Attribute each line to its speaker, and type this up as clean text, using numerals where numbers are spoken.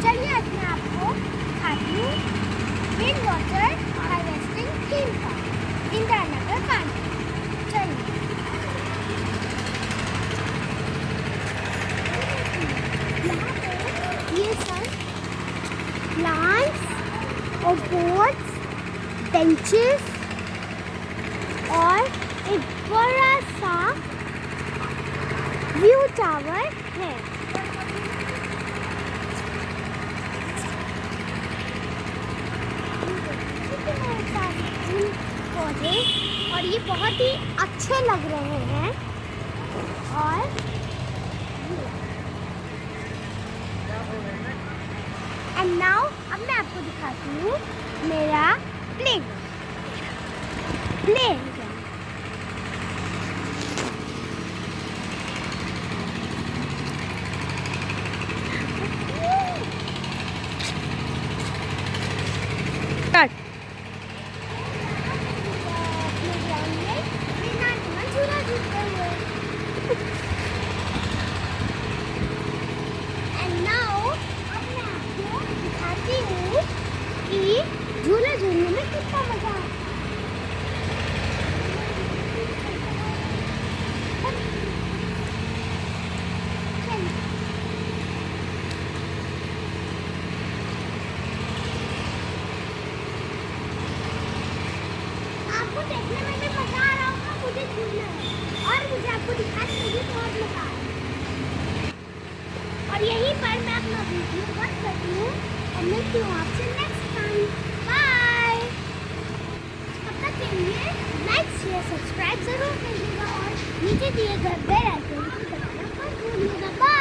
Speaker 1: चलिए आज मैं आपको दिखाती हूँ rain water harvesting theme park Indira Nagar Kanpur. चलिए यहाँ पे ये सब प्लांट्स और पोट्स, बेंचेस और एक बड़ा सा व्यू टावर है। पौधे और ये बहुत ही अच्छे लग रहे हैं। और एंड नाउ अब मैं आपको दिखाती हूँ मेरा प्ले।
Speaker 2: स्टार्ट।
Speaker 1: झूला झूलने में कितना मजा आता है। आपको देखने में भी मजा आ रहा होगा, मुझे झूलना है और मुझे आपको दिखाने में भी बहुत मजा आ रहा है। और यहीं पर मैं अपना वीडियो बंद करती हूँ और मिलती हूँ आपसे नेक्स्ट टाइम। बाय। तब तक के लिए लाइक शेयर सब्सक्राइब जरूर करिएगा और नीचे दिए गए बेल आइकन को दबाना मत भूलिएगा। बाय।